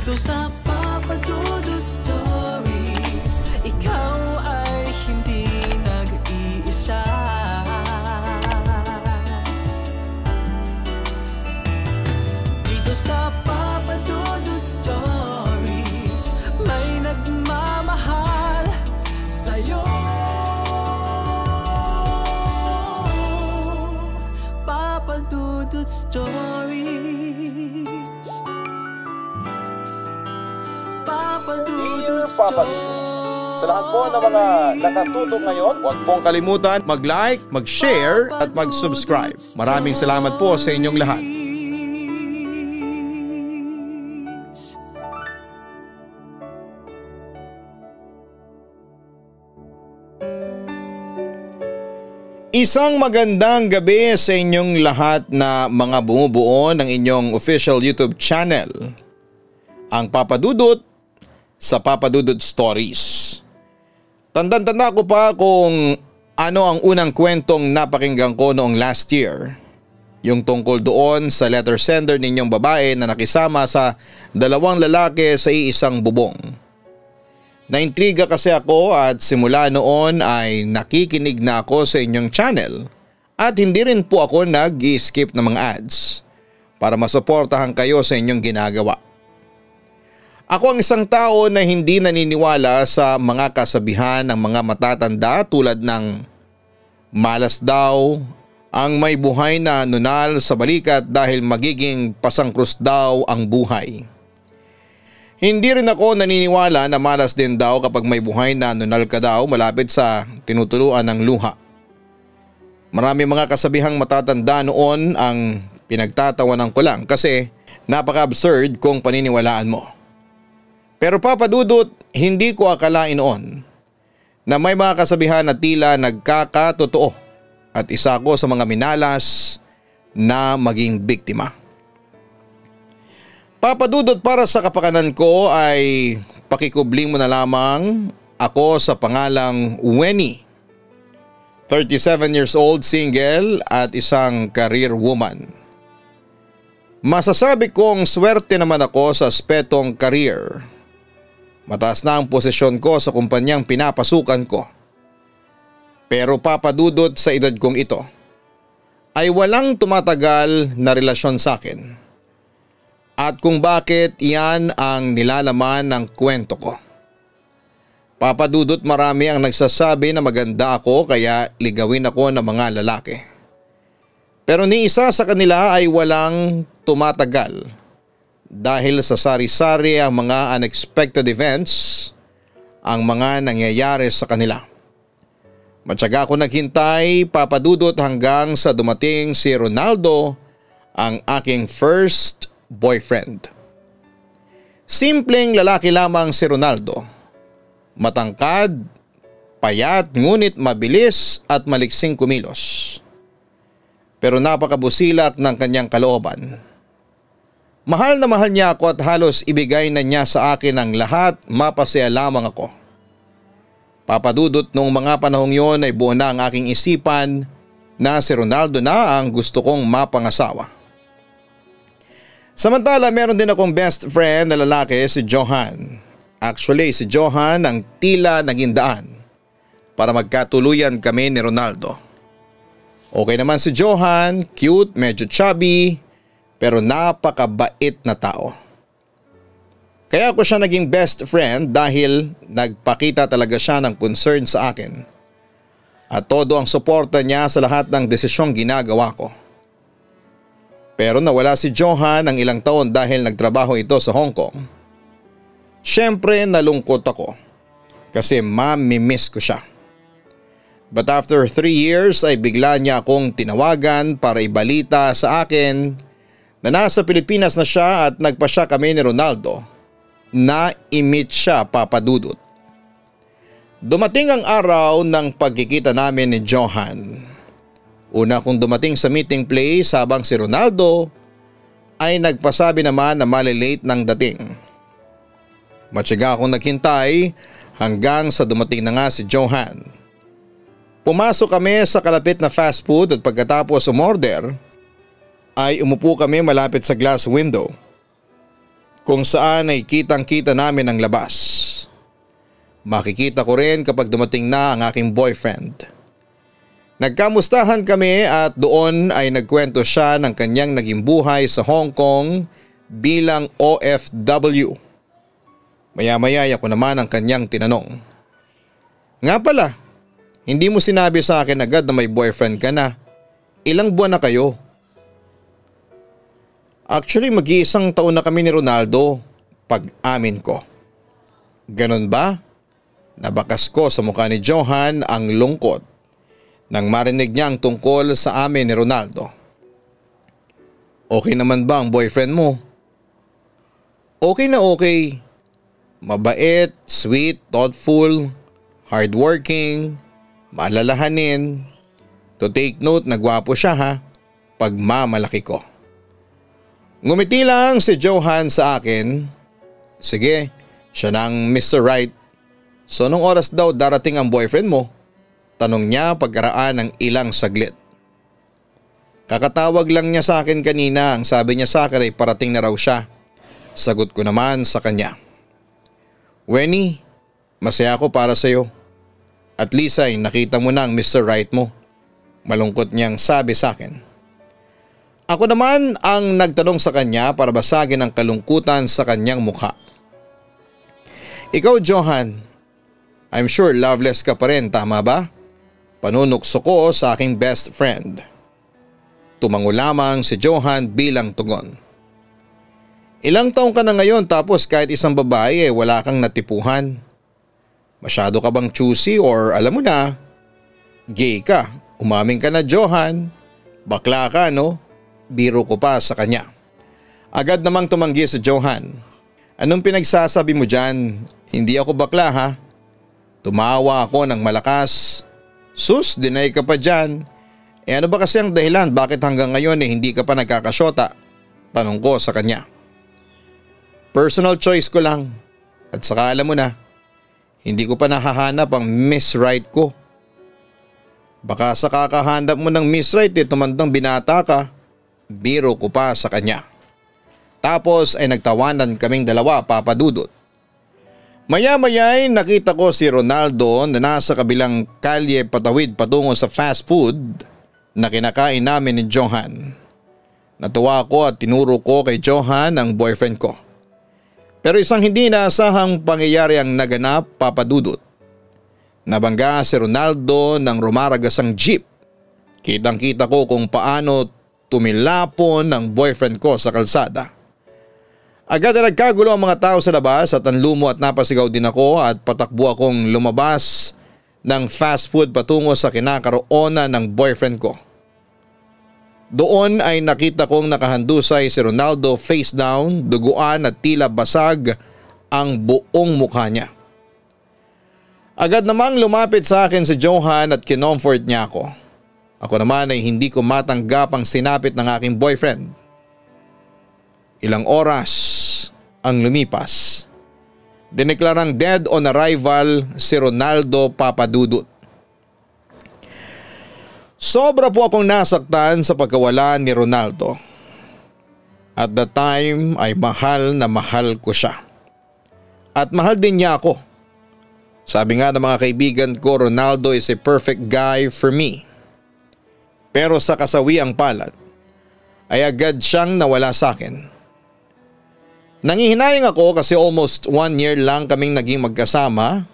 Dito sa Papa Dudut Stories, ikaw ay hindi nag-iisa. Dito sa Papa Dudut Stories, may nagmamahal sa'yo. Papa Dudut Stories. Papa Dudut Stories. Sa lahat po ng mga nakatutok ngayon, huwag pong kalimutan mag-like, mag-share at mag-subscribe. Maraming salamat po sa inyong lahat. Isang magandang gabi sa inyong lahat na mga bumubuo ng inyong official YouTube channel, ang Papa Dudut sa Papa Dudut Stories. Tandang-tanda ko pa kung ano ang unang kwentong napakinggan ko noong last year. Yung tungkol doon sa letter sender ninyong babae na nakisama sa dalawang lalaki sa iisang bubong. Naintriga kasi ako at simula noon ay nakikinig na ako sa inyong channel at hindi rin po ako nag-i-skip ng mga ads para masuportahan kayo sa inyong ginagawa. Ako ang isang tao na hindi naniniwala sa mga kasabihan ng mga matatanda tulad ng malas daw ang may buhay na nunal sa balikat dahil magiging pasangkrus daw ang buhay. Hindi rin ako naniniwala na malas din daw kapag may buhay na nunal ka daw malapit sa tinutuluan ng luha. Marami mga kasabihang matatanda noon ang pinagtatawanan ko lang kasi napaka-absurd kung paniniwalaan mo. Pero Papa Dudut, hindi ko akalain noon na may mga kasabihan na tila nagkakatotoo at isa ko sa mga minalas na maging biktima. Papa Dudut, para sa kapakanan ko ay pakikubling mo na lamang ako sa pangalang Wenny. 37 years old, single at isang career woman. Masasabi kong swerte naman ako sa aspetong career. Mataas na ang posisyon ko sa kumpanyang pinapasukan ko. Pero Papa Dudut, sa edad kong ito ay walang tumatagal na relasyon sa akin. At kung bakit, iyan ang nilalaman ng kwento ko. Papa Dudut, marami ang nagsasabi na maganda ako kaya ligawin ako ng mga lalaki. Pero ni isa sa kanila ay walang tumatagal dahil sa sari-sari ang mga unexpected events ang mga nangyayari sa kanila. Matyaga ako naghintay, Papa Dudut, hanggang sa dumating si Ronaldo, ang aking first boyfriend. Simpleng lalaki lamang si Ronaldo. Matangkad, payat, ngunit mabilis at maliksing kumilos. Pero napakabusilak ng kanyang kalooban. Mahal na mahal niya ako at halos ibigay na niya sa akin ang lahat, mapasaya lamang ako. Papa Dudut, noong mga panahong yon ay buo na ang aking isipan na si Ronaldo na ang gusto kong mapangasawa. Samantala, meron din akong best friend na lalaki, si Johan. Actually, si Johan ang tila naging daan para magkatuluyan kami ni Ronaldo. Okay naman si Johan, cute, medyo chubby, pero napakabait na tao. Kaya ako siya naging best friend dahil nagpakita talaga siya ng concern sa akin. At todo ang suporta niya sa lahat ng desisyong ginagawa ko. Pero nawala si Johan ng ilang taon dahil nagtrabaho ito sa Hong Kong. Siyempre nalungkot ako kasi mamimiss ko siya. But after 3 years ay bigla niya akong tinawagan para ibalita sa akin na nasa Pilipinas na siya at nagpasya kami ni Ronaldo na i-meet siya, Papa Dudut. Dumating ang araw ng pagkikita namin ni Johan. Una kong dumating sa meeting place habang si Ronaldo ay nagpasabi naman na malilate ng dating. Matyaga akong naghintay hanggang sa dumating na nga si Johan. Pumasok kami sa kalapit na fast food at pagkatapos umorder ay umupo kami malapit sa glass window. kung saan ay kitang-kita namin ang labas. Makikita ko rin kapag dumating na ang aking boyfriend. Nagkamustahan kami at doon ay nagkwento siya ng kanyang naging buhay sa Hong Kong bilang OFW. Maya-maya ako naman ang kanyang tinanong. Nga pala, hindi mo sinabi sa akin agad na may boyfriend ka na. Ilang buwan na kayo? Actually, mag-iisang taon na kami ni Ronaldo, pag-amin ko. Ganon ba? Nabakas ko sa mukha ni Johan ang lungkot nang marinig niya ang tungkol sa amin ni Ronaldo. Okay naman ba ang boyfriend mo? Okay na okay. Mabait, sweet, thoughtful, hardworking, maalalahanin. To take note na gwapo siya ha, pagmamalaki ko. Ngumiti lang si Johan sa akin. Sige, siya nang Mr. Right. So nung oras daw darating ang boyfriend mo? Tanong niya pagkaraan ng ilang saglit. Kakatawag lang niya sa akin kanina, ang sabi niya sa akin ay parating na raw siya. Sagot ko naman sa kanya. Wenny, masaya ako para sa iyo. At least ay nakita mo na ang Mr. Right mo. Malungkot niyang sabi sa akin. Ako naman ang nagtanong sa kanya para basagin ang kalungkutan sa kanyang mukha. Ikaw Johan, I'm sure loveless ka pa rin, tama ba? Panunukso ko sa aking best friend. Tumango lamang si Johan bilang tugon. Ilang taong ka na ngayon tapos kahit isang babae wala kang natipuhan? Masyado ka bang choosy or alam mo na, gay ka? Umamin ka na Johan. Bakla ka no? Biro ko pa sa kanya. Agad namang tumanggi si Johan. Anong pinagsasabi mo dyan? Hindi ako bakla ha? Tumawa ako ng malakas. Sus, deny ka pa dyan. Ano ba kasi ang dahilan bakit hanggang ngayon hindi ka pa nagkakasyota? Tanong ko sa kanya. Personal choice ko lang. At saka alam mo na, hindi ko pa nahahanap ang Miss Right ko. Baka sa kakahanap mo ng Miss Right tumandang binata ka. Biro ko pa sa kanya. Tapos ay nagtawanan kaming dalawa, Papa Dudut. Maya-maya ay nakita ko si Ronaldo na nasa kabilang kalye patawid patungo sa fast food na kinakain namin ni Johan. Natuwa ako at tinuro ko kay Johan ang boyfriend ko. Pero isang hindi inaasahang pangyayari ang naganap, Papa Dudut. Nabangga si Ronaldo ng rumaragasang jeep. Kitang-kita ko kung paano tumilapon ng boyfriend ko sa kalsada. Agad na nagkagulo ang mga tao sa labas at nanlumo at napasigaw din ako at patakbo akong lumabas ng fast food patungo sa kinakaroonan ng boyfriend ko. Doon ay nakita kong nakahandusay si Ronaldo face down, duguan at tila basag ang buong mukha niya. Agad namang lumapit sa akin si Johan at kinomfort niya ako. Ako naman ay hindi ko matanggap ang sinapit ng aking boyfriend. Ilang oras ang lumipas. Dineklarang dead on arrival si Ronaldo, Papa Dudut. Sobra po akong nasaktan sa pagkawala ni Ronaldo. At the time ay mahal na mahal ko siya. At mahal din niya ako. Sabi nga ng mga kaibigan ko, Ronaldo is a perfect guy for me. Pero sa kasawiang palad ay agad siyang nawala sa akin. Nangihinayang ako kasi almost 1 year lang kaming naging magkasama.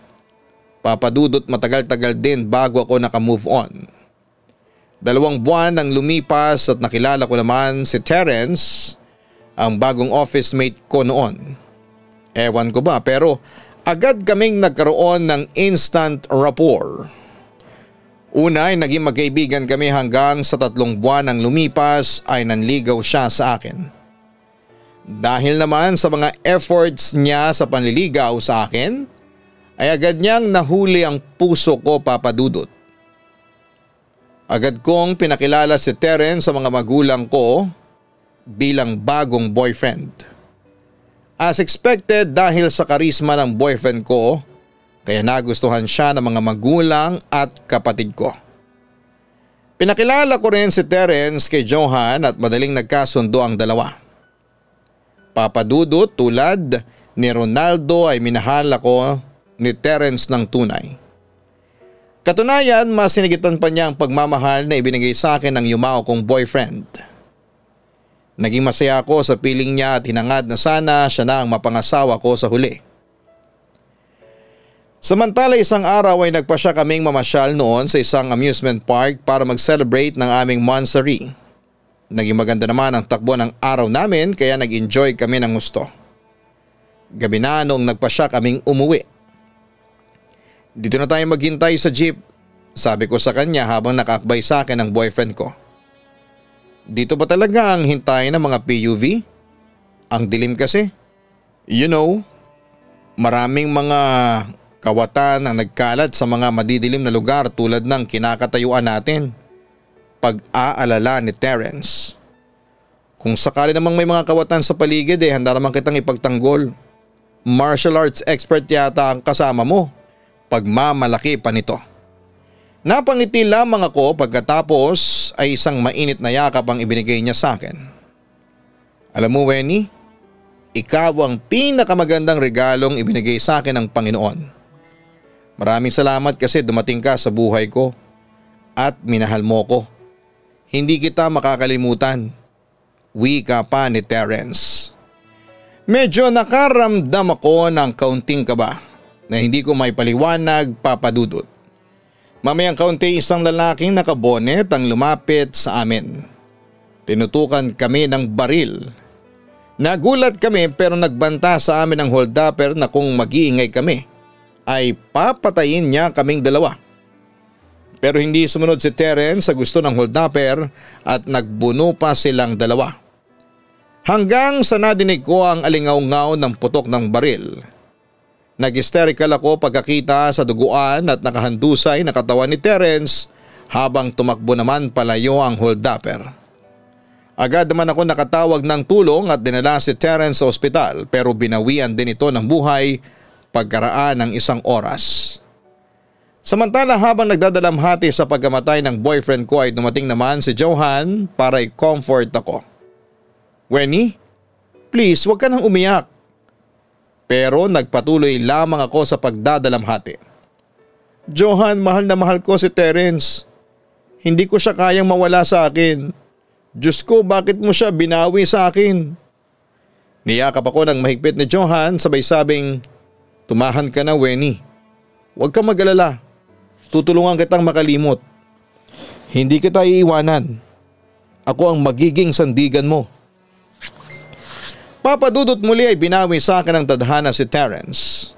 Papa Dudut, matagal-tagal din bago ako nakamove on. 2 buwan ang lumipas at nakilala ko naman si Terence, ang bagong office mate ko noon. Ewan ko ba pero agad kaming nagkaroon ng instant rapport. Una ay naging magkaibigan kami hanggang sa 3 buwan ang lumipas ay nanligaw siya sa akin. Dahil naman sa mga efforts niya sa panliligaw sa akin, ay agad niyang nahuli ang puso ko, Papa Dudut. Agad kong pinakilala si Terence sa mga magulang ko bilang bagong boyfriend. As expected dahil sa karisma ng boyfriend ko, kaya nagustuhan siya ng mga magulang at kapatid ko. Pinakilala ko rin si Terence kay Johan at madaling nagkasundo ang dalawa. Papa Dudut, tulad ni Ronaldo ay minahal ako ni Terence ng tunay. Katunayan, mas sinigitan pa niya ang pagmamahal na ibinigay sa akin ng yumao kong boyfriend. Naging masaya ako sa piling niya at hinangad na sana siya na ang mapangasawa ko sa huli. Samantala, isang araw ay nagpasya kaming mamasyal noon sa isang amusement park para mag-celebrate ng aming monthsary. Naging maganda naman ang takbo ng araw namin kaya nag-enjoy kami ng gusto. Gabi na noong nagpasya kaming umuwi. Dito na tayo maghintay sa jeep, sabi ko sa kanya habang nakaakbay sa akin ang boyfriend ko. Dito ba talaga ang hintay ng mga PUV? Ang dilim kasi. You know, maraming mga kawatan ang nagkalat sa mga madidilim na lugar tulad ng kinakatayuan natin. Pag-aalala ni Terence. Kung sakali namang may mga kawatan sa paligid handa naman kitang ipagtanggol. Martial arts expert yata ang kasama mo. Pagmamalaki pa nito. Napangiti lamang ako pagkatapos ay isang mainit na yakap ang ibinigay niya sa akin. Alam mo, Wenny, ikaw ang pinakamagandang regalong ibinigay sa akin ng Panginoon. Maraming salamat kasi dumating ka sa buhay ko at minahal mo ko. Hindi kita makakalimutan. Wika pa ni Terence. Medyo nakaramdam ako ng kaunting kaba na hindi ko may paliwanag, Papa Dudut. Mamayang kaunti isang lalaking nakabonet ang lumapit sa amin. Tinutukan kami ng baril. Nagulat kami pero nagbanta sa amin ang holdupper na kung mag-iingay kami ay papatayin niya kaming dalawa. Pero hindi sumunod si Terence sa gusto ng holdupper at nagbuno pa silang dalawa. Hanggang sa nadinig ko ang alingaw-ngaw ng putok ng baril. Nag-hysterical ako pagkakita sa duguan at nakahandusay na katawan ni Terence habang tumakbo naman palayo ang holdupper. Agad naman ako nakatawag ng tulong at dinala si Terence sa ospital pero binawian din ito ng buhay pagkaraan ng isang oras. Samantala habang nagdadalamhati sa pagkamatay ng boyfriend ko ay dumating naman si Johan para i-comfort ako. Wenny, please wag ka nang umiyak. Pero nagpatuloy lamang ako sa pagdadalamhati. Johan, mahal na mahal ko si Terence. Hindi ko siya kayang mawala sa akin. Diyos ko, bakit mo siya binawi sa akin? Niyakap ako ng mahigpit ni Johan sabay sabing, tumahan ka na, Wenny. Huwag kang mag-alala. Tutulungan kitang makalimot. Hindi kita iiwanan. Ako ang magiging sandigan mo. Papa Dudut, muli ay binawi sa akin ng tadhana si Terence.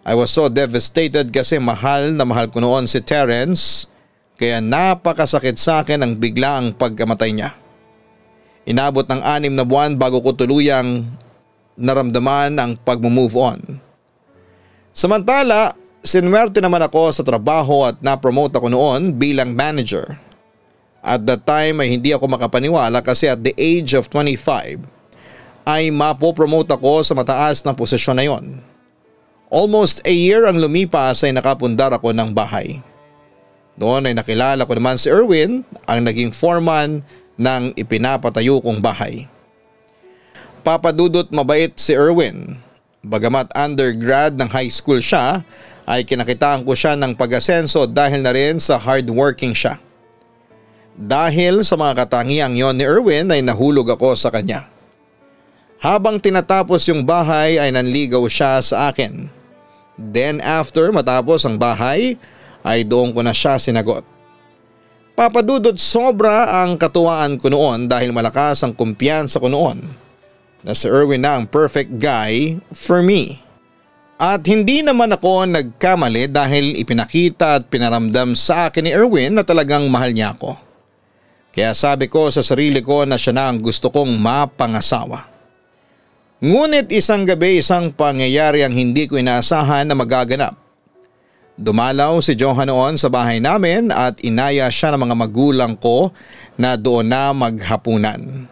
I was so devastated kasi mahal na mahal ko noon si Terence kaya napakasakit sa akin ang biglaang pagkamatay niya. Inabot ng 6 na buwan bago ko tuluyang naramdaman ang pag-move on. Samantala, sinwerte naman ako sa trabaho at na-promote ako noon bilang manager. At that time ay hindi ako makapaniwala kasi at the age of 25 ay mapopromote ako sa mataas na posisyon na yon. Almost a year ang lumipas ay nakapundar ako ng bahay. Noon ay nakilala ko naman si Erwin, ang naging foreman ng ipinapatayo kong bahay. Papa Dudut, mabait si Erwin. Bagamat undergrad ng high school siya, ay kinakitaan ko siya ng pag-asenso dahil na rin sa hardworking siya. Dahil sa mga katangiang yon ni Erwin ay nahulog ako sa kanya. Habang tinatapos yung bahay ay nanligaw siya sa akin. Then after matapos ang bahay ay doon ko na siya sinagot. Papa Dudut, sobra ang katuwaan ko noon dahil malakas ang kumpiyansa ko noon na si Erwin na ang perfect guy for me. At hindi naman ako nagkamali dahil ipinakita at pinaramdam sa akin ni Erwin na talagang mahal niya ako. Kaya sabi ko sa sarili ko na siya na ang gusto kong mapangasawa. Ngunit isang gabi isang pangyayari ang hindi ko inaasahan na magaganap. Dumalaw si Johan noon sa bahay namin at inaya siya ng mga magulang ko na doon na maghapunan.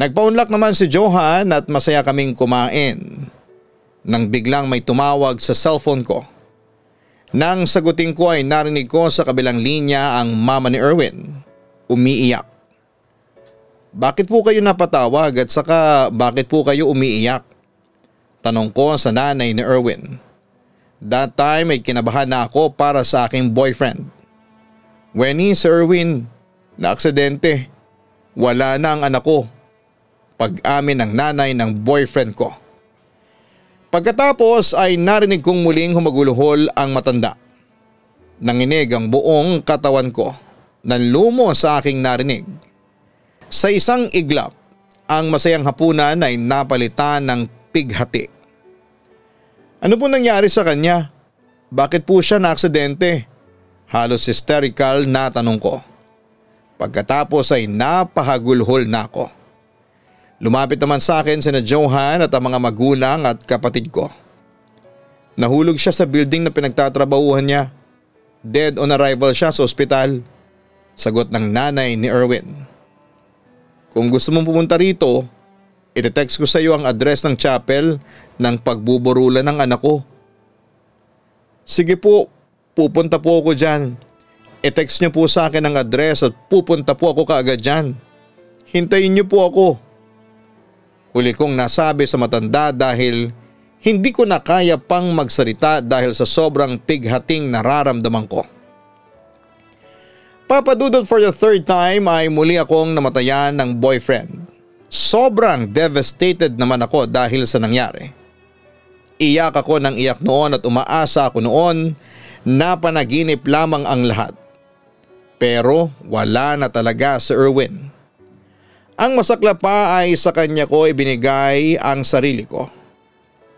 Nagpaunlak naman si Johan at masaya kaming kumain. Nang biglang may tumawag sa cellphone ko. Nang sagutin ko ay narinig ko sa kabilang linya ang mama ni Erwin. Umiiyak. Bakit po kayo napatawag at saka bakit po kayo umiiyak? Tanong ko sa nanay ni Erwin. That time ay kinabahan na ako para sa aking boyfriend. Wenny, si Erwin, na-aksidente. Wala na ang anak ko. Pag-amin ng nanay ng boyfriend ko. Pagkatapos ay narinig kong muling humaguluhol ang matanda. Nanginig ang buong katawan ko. Nanlumo sa aking narinig. Sa isang iglap, ang masayang hapunan ay napalitan ng pighati. Ano po nangyari sa kanya? Bakit po siya na-aksidente? Halos hysterical na tanong ko. Pagkatapos ay napahagulhol na ako. Lumapit naman sa akin sina Johan at ang mga magulang at kapatid ko. Nahulog siya sa building na pinagtatrabahuhan niya. Dead on arrival siya sa ospital. Sagot ng nanay ni Erwin. Kung gusto mong pumunta rito, ite-text ko sa iyo ang address ng chapel ng pagbuburulan ng anak ko. Sige po, pupunta po ako dyan. I-text niyo po sa akin ang address at pupunta po ako kaagad dyan. Hintayin niyo po ako. Huli kong nasabi sa matanda dahil hindi ko na kaya pang magsalita dahil sa sobrang pighating nararamdaman ko. Papadudod for the third time ay muli akong namatayan ng boyfriend. Sobrang devastated naman ako dahil sa nangyari. Iyak ako ng iyak noon at umaasa ako noon na panaginip lamang ang lahat. Pero wala na talaga si Erwin. Ang masakla pa ay sa kanya ko ibinigay ang sarili ko.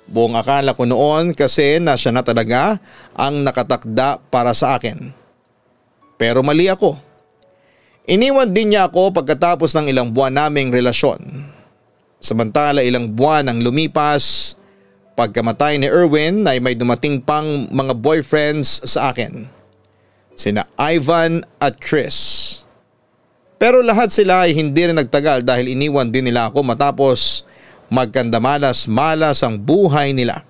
Buong akala ko noon kasi na siya na talaga ang nakatakda para sa akin. Pero mali ako. Iniwan din niya ako pagkatapos ng ilang buwan naming relasyon. Samantala ilang buwan ang lumipas, pagkamatay ni Erwin ay may dumating pang mga boyfriends sa akin. Sina Ivan at Chris. Pero lahat sila ay hindi rin nagtagal dahil iniwan din nila ako matapos magkandamalas-malas ang buhay nila.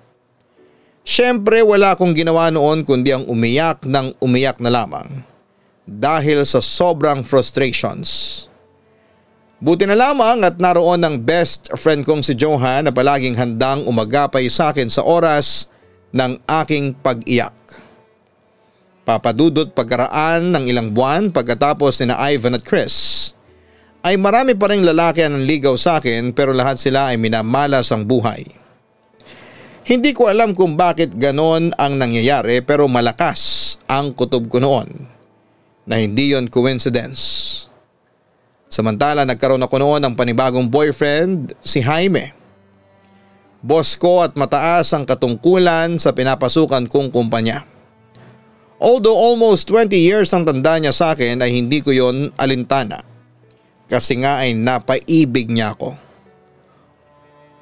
Siyempre wala akong ginawa noon kundi ang umiyak ng umiyak na lamang. Dahil sa sobrang frustrations. Buti na lamang at naroon ang best friend kong si Johan na palaging handang umagapay sa akin sa oras ng aking pag-iyak. Papadudot pagkaraan ng ilang buwan pagkatapos ni na Ivan at Chris ay marami pa ring lalaki ang ligaw sa akin pero lahat sila ay minamalas ang buhay. Hindi ko alam kung bakit ganon ang nangyayari pero malakas ang kutob ko noon. Na hindi yon coincidence. Samantala nagkaroon ako noon ng panibagong boyfriend, si Jaime. Boss ko at mataas ang katungkulan sa pinapasukan kong kumpanya. Although almost 20 years ang tanda niya sa akin ay hindi ko yon alintana. Kasi nga ay napaibig niya ako.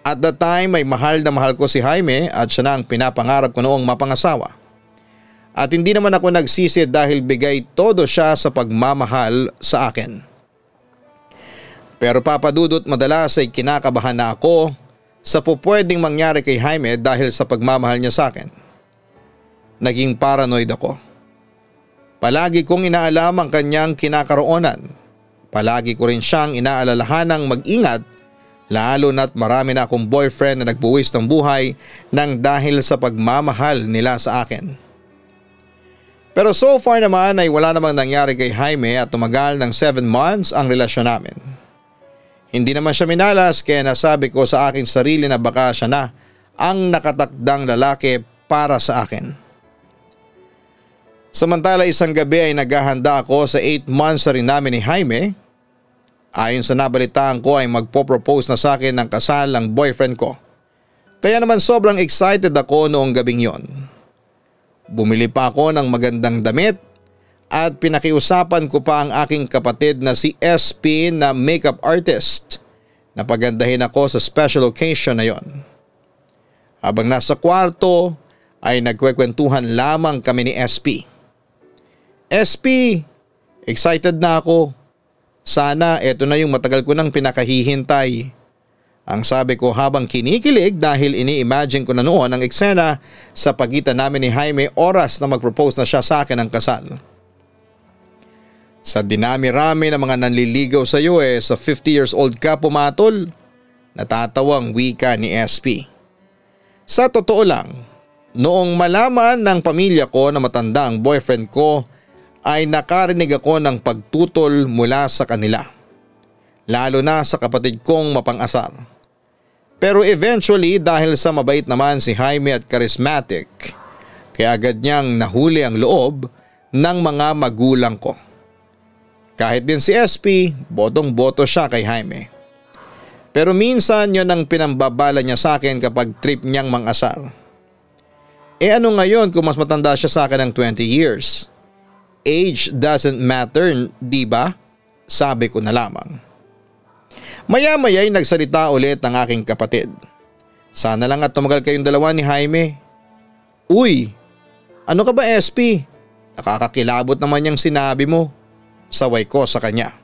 At that time ay mahal na mahal ko si Jaime at siya na ang pinapangarap ko noong mapangasawa. At hindi naman ako nagsisi dahil bigay todo siya sa pagmamahal sa akin. Pero papadudot madalas ay kinakabahan na ako sa pupwedeng mangyari kay Jaime dahil sa pagmamahal niya sa akin. Naging paranoid ako. Palagi kong inaalam ang kanyang kinakaroonan. Palagi ko rin siyang inaalalahanang mag-ingat lalo na't marami na akong boyfriend na nagbuwis ng buhay nang dahil sa pagmamahal nila sa akin. Pero so far naman ay wala namang nangyari kay Jaime at tumagal ng 7 months ang relasyon namin. Hindi naman siya minalas kaya nasabi ko sa aking sarili na baka siya na ang nakatakdang lalaki para sa akin. Samantala isang gabi ay naghahanda ako sa 8 months na rin namin ni Jaime. Ayon sa nabalitaan ko ay magpo-propose na sa akin ng kasal ang boyfriend ko. Kaya naman sobrang excited ako noong gabing yon. Bumili pa ako ng magandang damit at pinakiusapan ko pa ang aking kapatid na si SP na makeup artist na pagandahin ako sa special occasion na yon. Habang nasa kwarto ay nagkwekwentuhan lamang kami ni SP. SP, excited na ako. Sana eto na yung matagal ko nang pinakahihintay. Ang sabi ko habang kinikilig dahil ini-imagine ko na noon ang eksena sa pagitan namin ni Jaime oras na mag-propose na siya sa akin ng kasal. Sa dinami-rami ng mga nanliligaw sa iyo sa 50 years old ka pumatol. Natatawang wika ni SP. Sa totoo lang, noong malaman ng pamilya ko na matanda ang boyfriend ko ay nakarinig ako ng pagtutol mula sa kanila. Lalo na sa kapatid kong mapang-asar. Pero eventually dahil sa mabait naman si Jaime at charismatic, kaya agad niyang nahuli ang loob ng mga magulang ko. Kahit din si SP, botong-boto siya kay Jaime. Pero minsan yon ang pinambabala niya sa akin kapag trip niyang mang-asar. Ano ngayon kung mas matanda siya sa akin ng 20 years? Age doesn't matter, di ba? Sabi ko na lamang. Maya-maya'y nagsalita ulit ang aking kapatid. Sana lang at tumagal kayong dalawa ni Jaime. Uy, ano ka ba SP? Nakakakilabot naman yung sinabi mo. Saway ko sa kanya.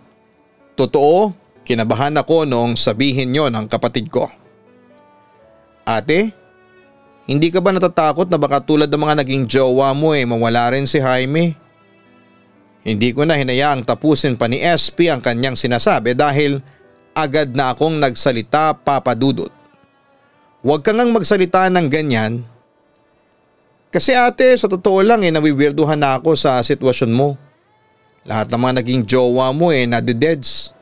Totoo, kinabahan ako noong sabihin yon ng kapatid ko. Ate, hindi ka ba natatakot na baka tulad ng mga naging jowa mo mawala rin si Jaime? Hindi ko na hinayaang tapusin pa ni SP ang kanyang sinasabi dahil agad na akong nagsalita, Papa Dudut. Huwag kang ngang magsalita ng ganyan. Kasi ate, sa totoo lang nawiwirduhan na ako sa sitwasyon mo. Lahat ng mga naging jowa mo nadideds.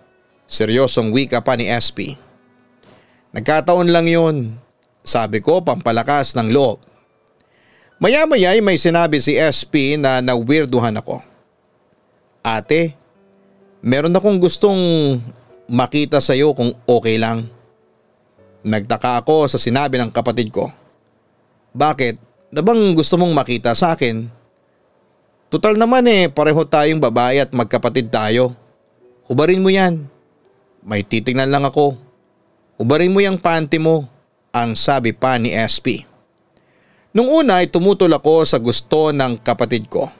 Seryosong wika pa ni SP. Nagkataon lang yun. Sabi ko pampalakas ng loob. Maya-maya may sinabi si SP na nawirduhan ako. Ate, meron akong gustong makita sa iyo kung okay lang. Nagtaka ako sa sinabi ng kapatid ko. Bakit? Na bang gusto mong makita sa akin? Total naman pareho tayong babae at magkapatid tayo. Hubarin mo yan. May titignan lang ako. Hubarin mo yung panty mo, ang sabi pa ni SP. Nung una ay tumutol ako sa gusto ng kapatid ko.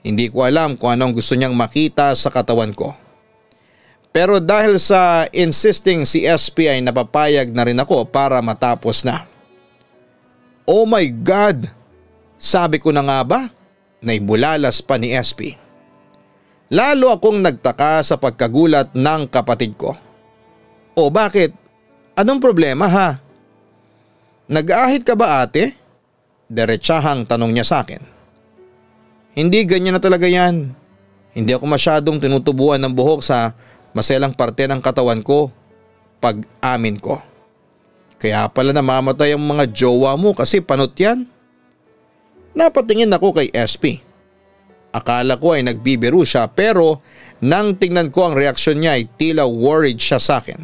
Hindi ko alam kung anong gusto niyang makita sa katawan ko. Pero dahil sa insisting si SP ay napapayag na rin ako para matapos na. Oh my God! Sabi ko na nga ba? Naibulalas pa ni SP. Lalo akong nagtaka sa pagkagulat ng kapatid ko. O bakit? Anong problema ha? Nag-aahit ka ba ate? Diretsahang tanong niya sa akin. Hindi ganyan na talaga yan. Hindi ako masyadong tinutubuan ng buhok sa maselang parte ng katawan ko pag amin ko. Kaya pala namamatay ang mga jowa mo kasi panot yan. Napatingin ako kay SP. Akala ko ay nagbibiro siya pero nang tingnan ko ang reaksyon niya ay tila worried siya sa akin.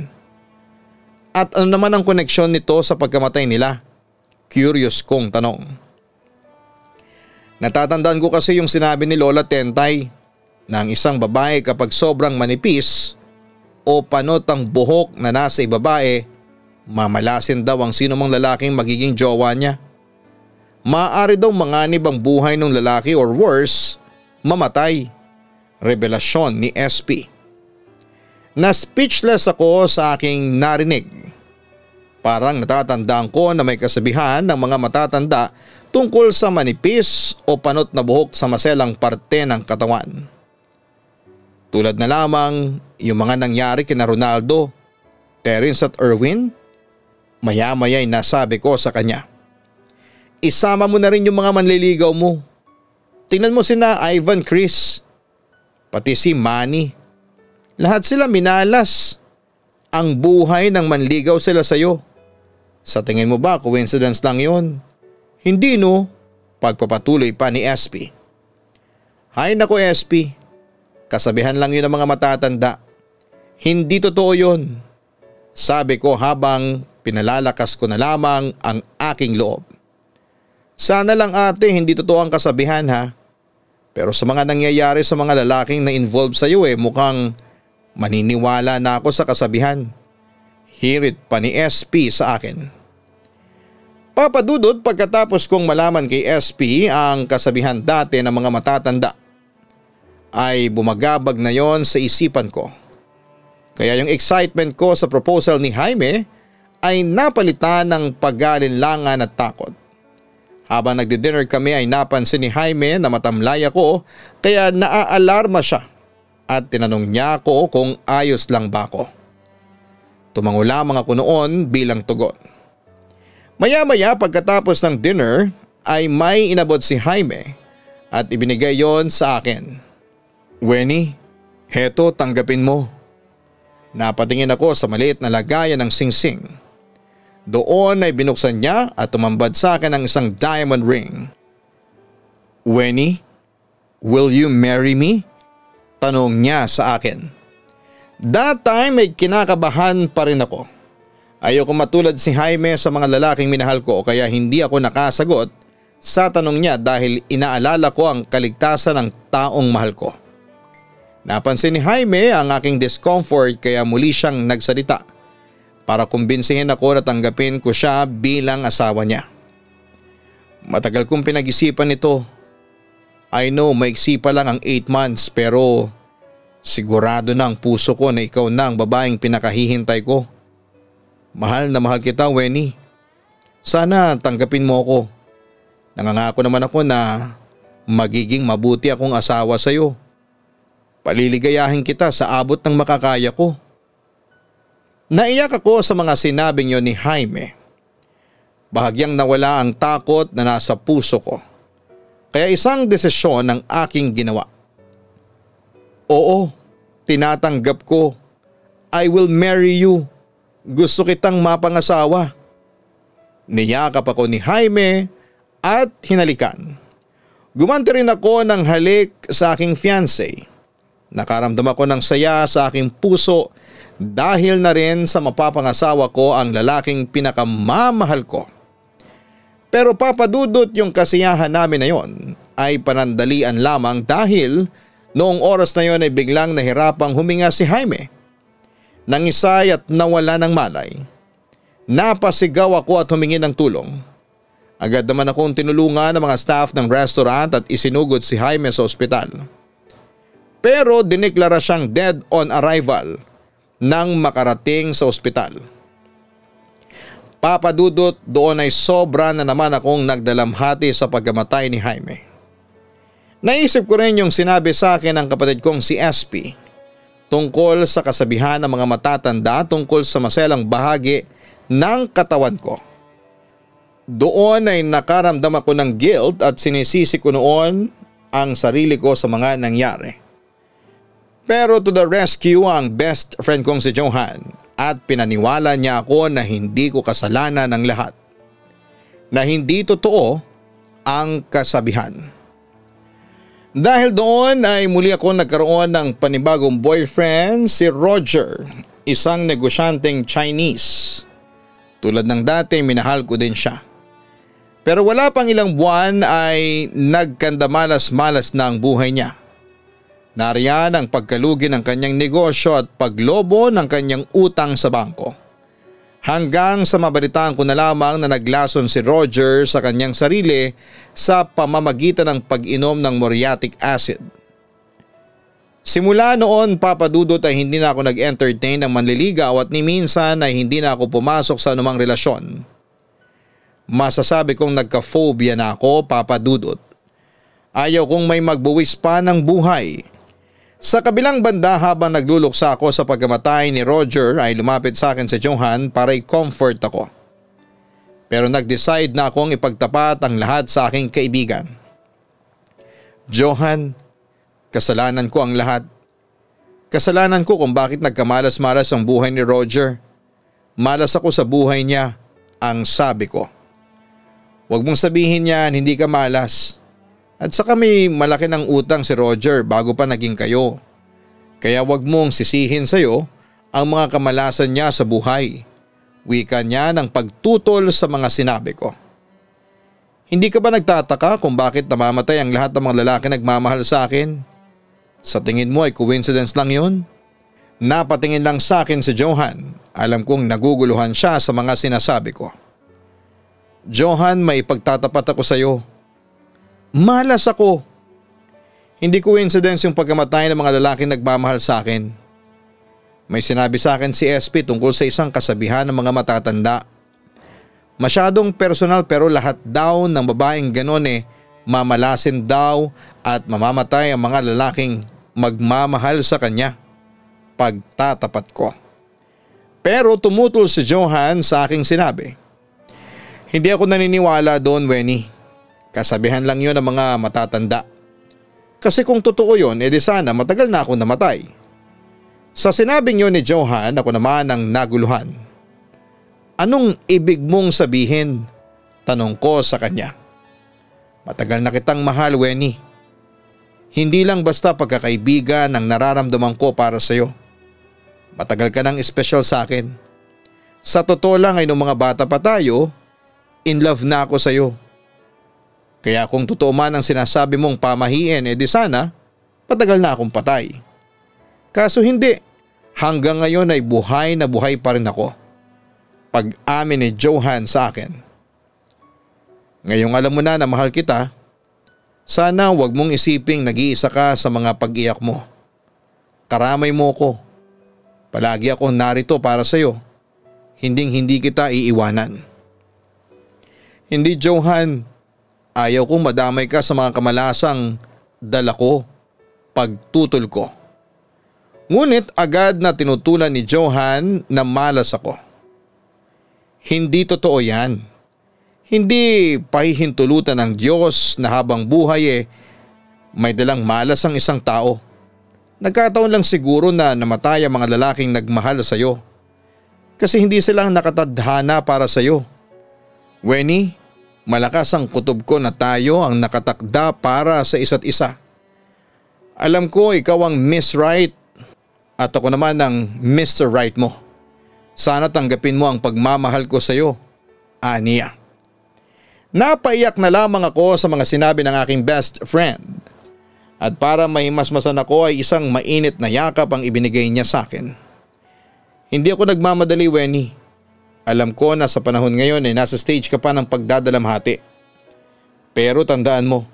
At ano naman ang koneksyon nito sa pagkamatay nila? Curious kong tanong. Natatandaan ko kasi yung sinabi ni Lola Tentay na ang isang babae kapag sobrang manipis o panot ang buhok na nasa ibabae, mamalasin daw ang sino mang lalaking magiging jowa niya. Maaari daw manganib ang buhay ng lalaki or worse, mamatay. Revelasyon ni SP. Na-speechless ako sa aking narinig. Parang natatandaan ko na may kasabihan ng mga matatanda tungkol sa manipis o panot na buhok sa maselang parte ng katawan. Tulad na lamang yung mga nangyari kina Ronaldo, Terence at Erwin. Maya-maya'y nasabi ko sa kanya. Isama mo na rin yung mga manliligaw mo. Tingnan mo sina Ivan Chris, pati si Manny. Lahat sila minalas. Ang buhay ng manligaw sila sa'yo. Sa tingin mo ba coincidence lang yon? Hindi no, pagpapatuloy pa ni SP. Hay nako SP, kasabihan lang yun ng mga matatanda. Hindi totoo yun. Sabi ko habang pinalalakas ko na lamang ang aking loob. Sana lang ate hindi totoo ang kasabihan ha. Pero sa mga nangyayari sa mga lalaking na involved sa iyo mukhang maniniwala na ako sa kasabihan. Hirit pa ni SP sa akin. Papa Dudut, pagkatapos kong malaman kay SP ang kasabihan dati ng mga matatanda, ay bumagabag na yon sa isipan ko. Kaya yung excitement ko sa proposal ni Jaime ay napalitan ng pag-alinlangan at takot. Habang nagdi-dinner kami ay napansin ni Jaime na matamlay ako kaya naaalarma siya at tinanong niya ako kung ayos lang ba ako. Tumango lamang ako noon bilang tugon. Maya-maya pagkatapos ng dinner ay may inabot si Jaime at ibinigay yon sa akin. Wenny, heto tanggapin mo. Napatingin ako sa maliit na lagayan ng singsing. Doon ay binuksan niya at tumambad sa akin ang isang diamond ring. Wenny, will you marry me? Tanong niya sa akin. That time ay kinakabahan pa rin ako. Ayoko matulad si Jaime sa mga lalaking minahal ko kaya hindi ako nakasagot sa tanong niya dahil inaalala ko ang kaligtasan ng taong mahal ko. Napansin ni Jaime ang aking discomfort kaya muli siyang nagsalita para kumbinsihin ako na tanggapin ko siya bilang asawa niya. Matagal kong pinag-isipan ito. I know maiksi pa lang ang 8 months pero sigurado na ang puso ko na ikaw na ang babaeng pinakahihintay ko. Mahal na mahal kita, Wenny. Sana tanggapin mo ako. Nangangako naman ako na magiging mabuti akong asawa sa iyo. Paliligayahin kita sa abot ng makakaya ko. Naiyak ako sa mga sinabing yon ni Jaime. Bahagyang nawala ang takot na nasa puso ko. Kaya isang desisyon ang aking ginawa. Oo, tinatanggap ko. I will marry you. Gusto kitang mapangasawa. Niyakap ako ni Jaime at hinalikan. Gumanti rin ako ng halik sa aking fiancé. Nakaramdam ako ng saya sa aking puso dahil na rin sa mapapangasawa ko ang lalaking pinakamamahal ko. Pero papadudot yung kasiyahan namin na yon ay panandalian lamang dahil noong oras na yon ay biglang nahirapang huminga si Jaime. Nangisay at nawala ng malay. Napasigaw ako at humingi ng tulong. Agad naman akong tinulungan ng mga staff ng restaurant at isinugod si Jaime sa ospital. Pero diniklara siyang dead on arrival nang makarating sa ospital. Papadudot, doon ay sobra na naman akong nagdalamhati sa pagkamatay ni Jaime. Naisip ko rin yung sinabi sa akin ng kapatid kong si SP. Tungkol sa kasabihan ng mga matatanda tungkol sa maselang bahagi ng katawan ko. Doon ay nakaramdam ako ng guilt at sinisisi ko noon ang sarili ko sa mga nangyari. Pero to the rescue ang best friend kong si Johan at pinaniwala niya ako na hindi ko kasalanan ng lahat. Na hindi totoo ang kasabihan. Dahil doon ay muli ako nagkaroon ng panibagong boyfriend, si Roger, isang negosyanteng Chinese. Tulad ng dati, minahal ko din siya. Pero wala pang ilang buwan ay nagkandamalas-malas na ang buhay niya. Nariyan ang pagkalugi ng kanyang negosyo at paglobo ng kanyang utang sa bangko. Hanggang sa mabalitaan ko na lamang na naglason si Roger sa kanyang sarili sa pamamagitan ng pag-inom ng muriatic acid. Simula noon papadudot ay hindi na ako nag-entertain ng manliligaw at ni minsan ay hindi na ako pumasok sa anumang relasyon. Masasabi kong nagka-phobia na ako papadudot. Ayaw kong may magbuwis pa ng buhay. Sa kabilang banda habang nagluluksa ako sa pagkamatay ni Roger ay lumapit sa akin si Johan para i-comfort ako. Pero nag-decide na akong ipagtapat ang lahat sa aking kaibigan. Johan, kasalanan ko ang lahat. Kasalanan ko kung bakit nagkamalas-malas ang buhay ni Roger. Malas ako sa buhay niya, ang sabi ko. Huwag mong sabihin yan, hindi ka malas. At saka may malaki ng utang si Roger bago pa naging kayo. Kaya wag mong sisihin sa'yo ang mga kamalasan niya sa buhay. Wika niya ng pagtutol sa mga sinabi ko. Hindi ka ba nagtataka kung bakit namamatay ang lahat ng mga lalaki nagmamahal sa akin? Sa tingin mo ay coincidence lang yun? Napatingin lang sa akin si Johan. Alam kong naguguluhan siya sa mga sinasabi ko. Johan, may ipagtatapat ako sa iyo. Malas ako. Hindi coincidence yung pagkamatay ng mga lalaking nagmamahal sa akin. May sinabi sa akin si SP tungkol sa isang kasabihan ng mga matatanda. Masyadong personal pero lahat daw ng babaeng ganon mamalasin daw at mamamatay ang mga lalaking magmamahal sa kanya. Pagtatapat ko. Pero tumutol si Johan sa aking sinabi. Hindi ako naniniwala doon, Wenny. Kasabihan lang yun ng mga matatanda. Kasi kung totoo yun, edi sana matagal na akong namatay. Sa sinabing yun ni Johan, ako naman ang naguluhan. Anong ibig mong sabihin? Tanong ko sa kanya. Matagal na kitang mahal, Wenny. Hindi lang basta pagkakaibigan ang nararamdaman ko para sa iyo. Matagal ka nang espesyal sa akin. Sa totoo lang ay nung mga bata pa tayo, in love na ako sa iyo. Kaya kung totoo man ang sinasabi mong pamahiin, edi sana matagal na akong patay. Kaso hindi, hanggang ngayon ay buhay na buhay pa rin ako. Pag-amin ni Johan sa akin. Ngayong alam mo na mahal kita, sana wag mong isiping nag-iisa ka sa mga pag-iyak mo. Karamay mo ko. Palagi akong narito para sa iyo. Hinding-hindi kita iiwanan. Hindi, Johan. Ayaw kong madamay ka sa mga kamalasang dala ko, pagtutol ko. Ngunit agad na tinutulan ni Johan na malas ako. Hindi totoo yan. Hindi pahihintulutan ng Diyos na habang buhay may dalang malas ang isang tao. Nagkataon lang siguro na namatay ang mga lalaking nagmahal sa iyo. Kasi hindi sila nakatadhana para sa iyo. Wenny, malakas ang kutob ko na tayo ang nakatakda para sa isa't isa. Alam ko ikaw ang Miss Right at ako naman ang Mr. Right mo. Sana tanggapin mo ang pagmamahal ko sa iyo, Ania. Napaiyak na lamang ako sa mga sinabi ng aking best friend. At para mahimasmasan ako ay isang mainit na yakap ang ibinigay niya sa akin. Hindi ako nagmamadali, Wenny. Alam ko na sa panahon ngayon ay nasa stage ka pa ng pagdadalamhati. Pero tandaan mo,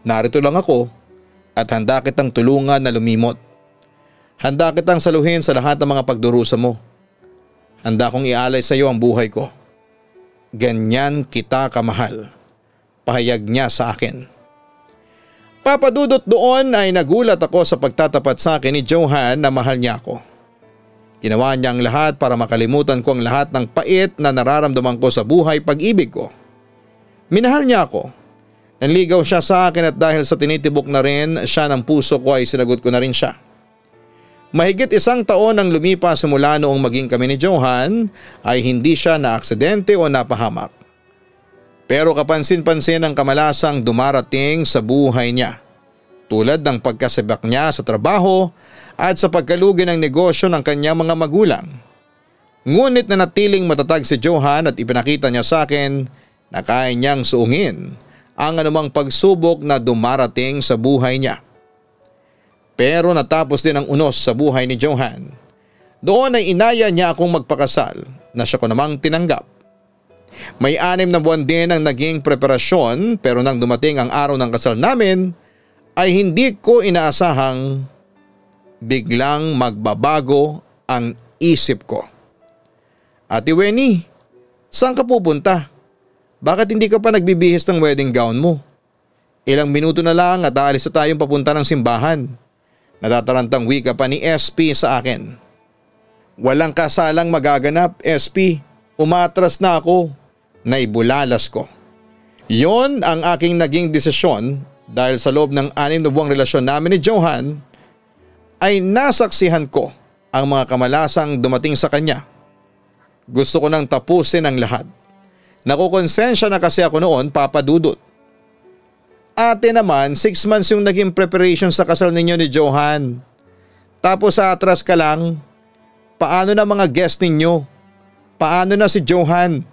narito lang ako at handa kitang tulungan na lumimot. Handa kitang saluhin sa lahat ng mga pagdurusa mo. Handa kong ialay sa iyo ang buhay ko. Ganyan kita kamahal. Pahayag niya sa akin. Papadudot doon ay nagulat ako sa pagtatapat sa akin ni Johan na mahal niya ako. Ginawa niya ang lahat para makalimutan ko ang lahat ng pait na nararamdaman ko sa buhay pag-ibig ko. Minahal niya ako. Nanligaw siya sa akin at dahil sa tinitibok na rin siya ng puso ko ay sinagot ko na rin siya. Mahigit 1 taon ang lumipas simula noong maging kami ni Johan ay hindi siya na-aksidente o napahamak. Pero kapansin-pansin ang kamalasang dumarating sa buhay niya. Tulad ng pagkasabak niya sa trabaho at sa pagkalugi ng negosyo ng kanyang mga magulang. Ngunit nanatiling matatag si Johan at ipinakita niya sa akin na kaya niyang suungin ang anumang pagsubok na dumarating sa buhay niya. Pero natapos din ang unos sa buhay ni Johan. Doon ay inaya niya akong magpakasal na siya ko namang tinanggap. May 6 na buwan din ang naging preparasyon pero nang dumating ang araw ng kasal namin ay hindi ko inaasahang biglang magbabago ang isip ko. Ate Wenny, saan ka pupunta? Bakit hindi ka pa nagbibihis ng wedding gown mo? Ilang minuto na lang at aalis na tayong papunta ng simbahan. Natatarantang wika pa ni SP sa akin. Walang kasalang magaganap, SP. Umatras na ako. Naibulalas ko. Yon ang aking naging desisyon dahil sa loob ng 6 na buwang relasyon namin ni Johan ay nasaksihan ko ang mga kamalasang dumating sa kanya. Gusto ko nang tapusin ang lahat. Nakukonsensya na kasi ako noon, Papa Dudut. Ate naman, 6 months yung naging preparation sa kasal ninyo ni Johan. Tapos sa atras ka lang. Paano na mga guest ninyo? Paano na si Johan?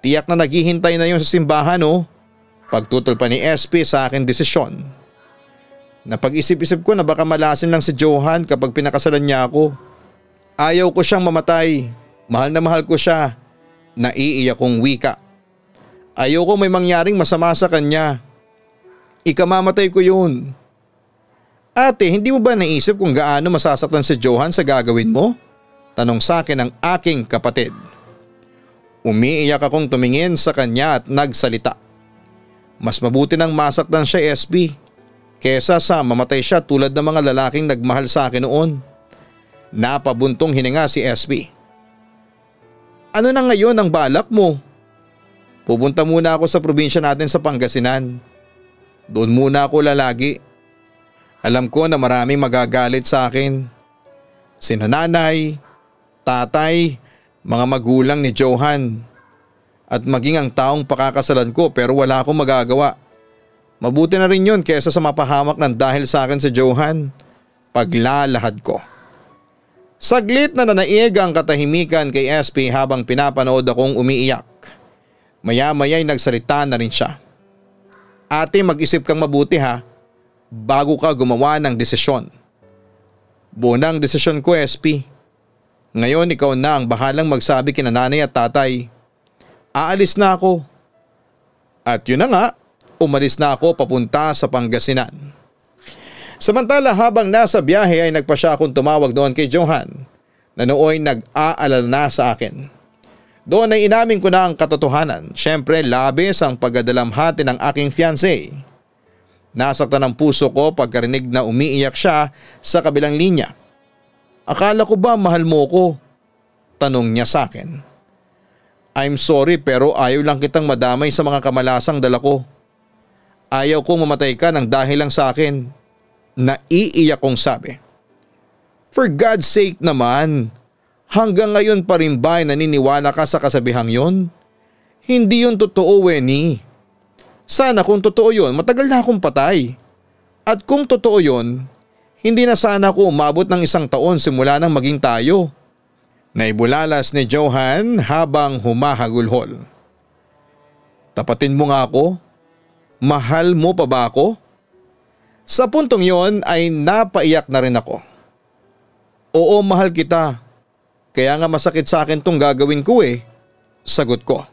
Tiyak na naghihintay na yun sa simbahan, oh. Pagtutol pa ni SP sa aking desisyon. Napag-isip-isip ko na baka malasin lang si Johan kapag pinakasalan niya ako. Ayaw ko siyang mamatay. Mahal na mahal ko siya. Naiiyak kong wika. Ayaw ko may mangyaring masama sa kanya. Ikamamatay ko yun. Ate, hindi mo ba naisip kung gaano masasaktan si Johan sa gagawin mo? Tanong sa akin ng aking kapatid. Umiiyak akong tumingin sa kanya at nagsalita. Mas mabuti nang masaktan siya, SP. kesa sa mamatay siya tulad ng mga lalaking nagmahal sa akin noon. Napabuntong hininga si SP. Ano na ngayon ang balak mo? Pupunta muna ako sa probinsya natin sa Pangasinan. Doon muna ako lalagi. Alam ko na maraming magagalit sa akin. Sina nanay, tatay, mga magulang ni Johan. At maging ang taong pakakasalan ko, pero wala akong magagawa. Mabuti na rin yun kesa sa mapahamak ng dahil sa akin si Johan. Paglalahad ko. Saglit na nanaig ang katahimikan kay SP habang pinapanood akong umiiyak. Maya-maya'y nagsalita na rin siya. Ate, mag-isip kang mabuti ha, bago ka gumawa ng desisyon. Buo na ang desisyon ko, SP. Ngayon ikaw na ang bahalang magsabi kina nanay at tatay. Aalis na ako. At yun na nga, umalis na ako papunta sa Pangasinan. Samantala habang nasa biyahe ay nagpa siya akong tumawag doon kay Johan na nooy nag-aalala na sa akin. Doon ay inamin ko na ang katotohanan. Siyempre labis ang pagdadalamhati ng aking fiancé. Nasaktan ang puso ko pagkarinig na umiiyak siya sa kabilang linya. Akala ko ba mahal mo ko? Tanong niya sa akin. I'm sorry pero ayaw lang kitang madamay sa mga kamalasang dala ko. Ayaw kong mamatay ka ng dahil lang sa akin. Naiiyak kong sabi. For God's sake naman, hanggang ngayon pa rin ba naniniwala ka sa kasabihang yon? Hindi yun totoo, Wenny. Sana kung totoo yun, matagal na akong patay. At kung totoo yun, hindi na sana ako umabot ng 1 taon simula nang maging tayo. Naibulalas ni Johan habang humahagulhol. Tapatin mo nga ako? Mahal mo pa ba ako? Sa puntong yon ay napaiyak na rin ako. Oo, mahal kita. Kaya nga masakit sa akin tong gagawin ko eh. Sagot ko.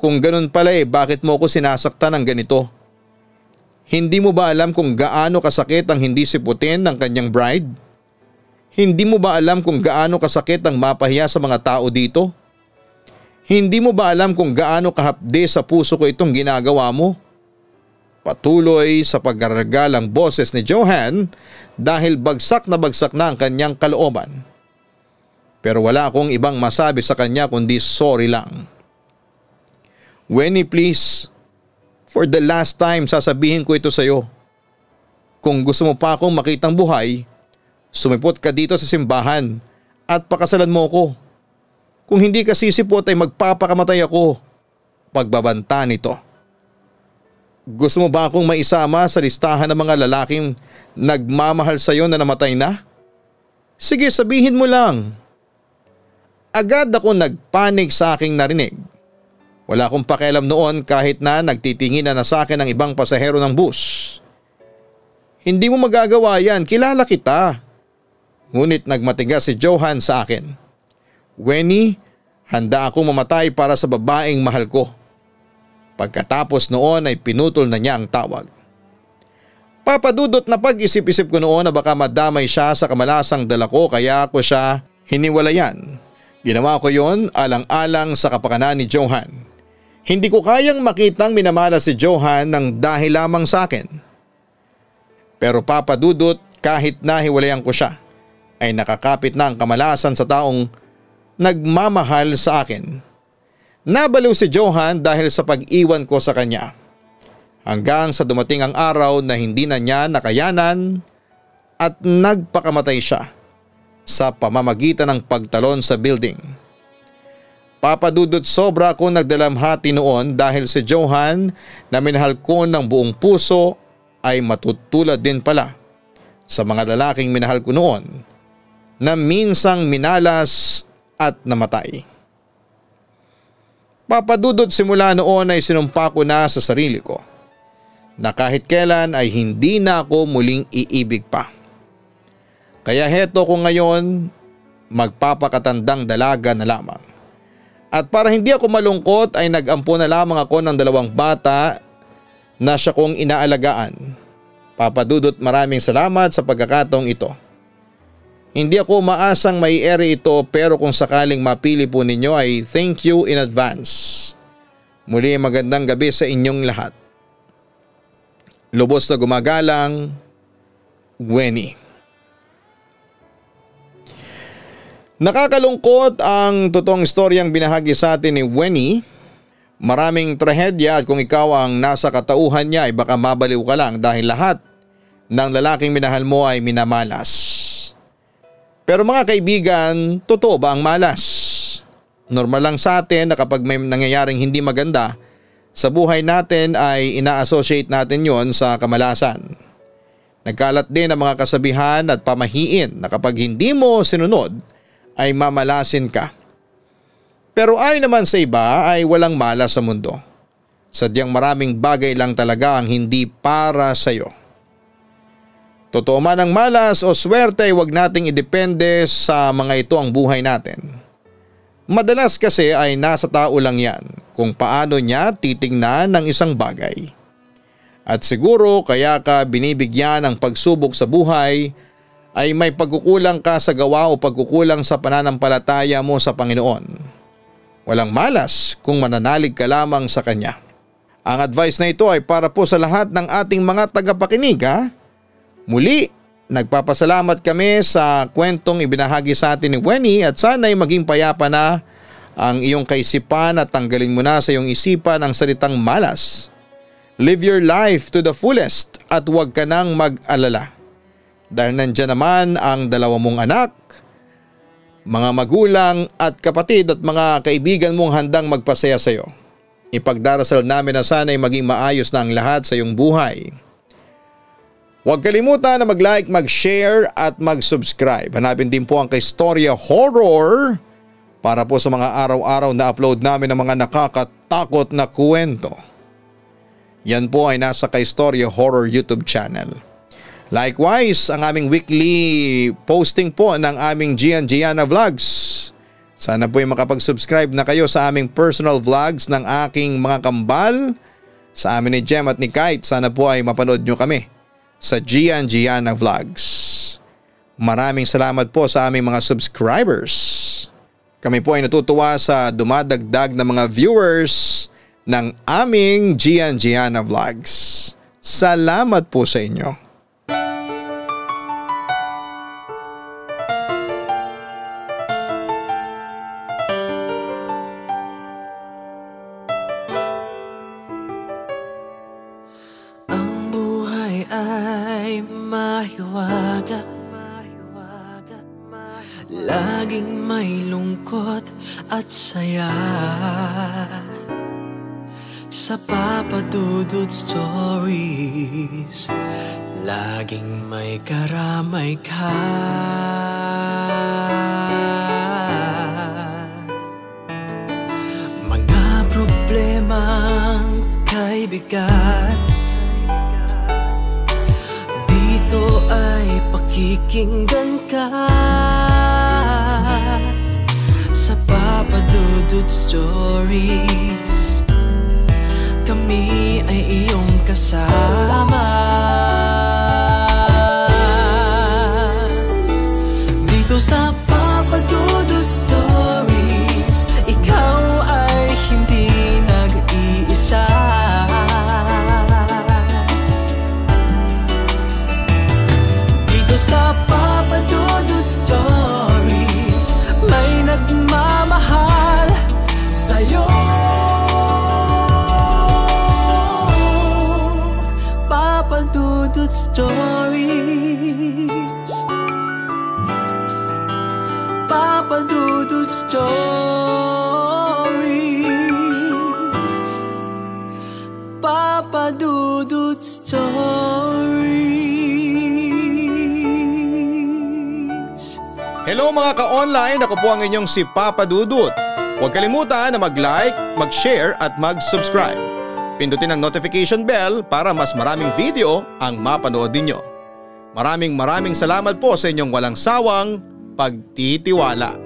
Kung ganun pala bakit mo ko sinasaktan ng ganito? Hindi mo ba alam kung gaano kasakit ang hindi siputin ng kanyang bride? Hindi mo ba alam kung gaano kasakit ang mapahiya sa mga tao dito? Hindi mo ba alam kung gaano kahapde sa puso ko itong ginagawa mo? Patuloy sa paggargal ang boses ni Johan dahil bagsak na ang kanyang kalooban. Pero wala akong ibang masabi sa kanya kundi sorry lang. Wenny, please, for the last time sasabihin ko ito sa iyo. Kung gusto mo pa akong makitang buhay, sumipot ka dito sa simbahan at pakasalan mo ko. Kung hindi ka sisipot ay magpapakamatay ako. Pagbabanta nito. Gusto mo ba akong maisama sa listahan ng mga lalaking nagmamahal sa iyo na namatay na? Sige, sabihin mo lang. Agad ako nagpanik sa aking narinig. Wala akong pakialam noon kahit na nagtitingin na sa akin ang ibang pasahero ng bus. Hindi mo magagawa yan, kilala kita. Ngunit nagmatigas si Johan sa akin. Wenny, handa akong mamatay para sa babaeng mahal ko. Pagkatapos noon ay pinutol na niya ang tawag. Papadudot na pag-isip-isip ko noon na baka madamay siya sa kamalasang dala ko kaya ko siya hiniwalayan. Ginawa ko yon alang-alang sa kapakanan ni Johan. Hindi ko kayang makitang minamala si Johan ng dahil lamang sa akin. Pero papadudot kahit nahiwalayan ko siya ay nakakapit na ang kamalasan sa taong nagmamahal sa akin. Nabaliw si Johan dahil sa pag-iwan ko sa kanya. Hanggang sa dumating ang araw na hindi na niya nakayanan at nagpakamatay siya sa pamamagitan ng pagtalon sa building. Papadudot sobra akong nagdalamhati noon dahil si Johan na minahal ko ng buong puso ay matutulad din pala sa mga lalaking minahal ko noon na minsang minalas at namatay. Papadudot simula noon ay sinumpa ko na sa sarili ko na kahit kailan ay hindi na ako muling iibig pa. Kaya heto ko ngayon magpapakatandang dalaga na lamang. At para hindi ako malungkot ay nag-ampo na lamang ako ng 2 bata na siya kong inaalagaan. Papadudot maraming salamat sa pagkakataong ito. Hindi ako maasang may ere ito pero kung sakaling mapili po ninyo ay thank you in advance. Muli magandang gabi sa inyong lahat. Lubos na gumagalang, Wenny. Nakakalungkot ang totoong istoryang binahagi sa atin ni Wenny. Maraming trahedya at kung ikaw ang nasa katauhan niya ay baka mabaliw ka lang dahil lahat ng lalaking minahal mo ay minamalas. Pero mga kaibigan, totoo ba ang malas? Normal lang sa atin na kapag may nangyayaring hindi maganda sa buhay natin ay ina-associate natin yon sa kamalasan. Nagkalat din ang mga kasabihan at pamahiin na kapag hindi mo sinunod ay mamalasin ka. Pero ay naman sa iba ay walang malas sa mundo. Sadyang maraming bagay lang talaga ang hindi para sa iyo. Totoo man ang malas o swerte ay huwag nating idepende sa mga ito ang buhay natin. Madalas kasi ay nasa tao lang yan kung paano niya titingnan ng isang bagay. At siguro kaya ka binibigyan ng pagsubok sa buhay ay may pagkukulang ka sa gawa o pagkukulang sa pananampalataya mo sa Panginoon. Walang malas kung mananalig ka lamang sa Kanya. Ang advice na ito ay para po sa lahat ng ating mga tagapakinig ha. Muli, nagpapasalamat kami sa kwentong ibinahagi sa atin ni Wenny at sana'y maging payapa na ang iyong kaisipan at tanggalin mo na sa iyong isipan ang salitang malas. Live your life to the fullest at huwag ka nang mag-alala. Dahil nandyan naman ang dalawa mong anak, mga magulang at kapatid at mga kaibigan mong handang magpasaya sa iyo. Ipagdarasal namin na sana'y maging maayos na ang lahat sa iyong buhay. Huwag kalimutan na mag-like, mag-share at mag-subscribe. Hanapin din po ang Kaistorya Horror para po sa mga araw-araw na upload namin ng mga nakakatakot na kwento. Yan po ay nasa Kaistorya Horror YouTube channel. Likewise, ang aming weekly posting po ng aming Gian Gianna Vlogs. Sana po ay makapag-subscribe na kayo sa aming personal vlogs ng aking mga kambal, sa amin ni Jem at ni Kite. Sana po ay mapanood nyo kami sa Gian Gianna Vlogs. Maraming salamat po sa aming mga subscribers. Kami po ay natutuwa sa dumadagdag na mga viewers ng aming Gian Gianna Vlogs. Salamat po sa inyo. Laging may lungkot at saya sa Papa Dudut Stories. Laging may karamay ka. Mga problemang kay bigat, dito ay pakikinggan ka. Sa Papa Dudut Stories, kami ay iyong kasama. Dito sa Papa Dudut Stories, ikaw ay hindi nag-iisa. Dito sa Papa Dudut Stories, may nagmamahal sa'yo. Papa Dudut Stories, Papa Dudut Stories, Papa Dudut Stories. Hello mga ka-online, ako po ang inyong si Papa Dudut. Huwag kalimutan na mag-like, mag-share at mag-subscribe. Pindutin ang notification bell para mas maraming video ang mapanood ninyo. Maraming salamat po sa inyong walang sawang pagtitiwala.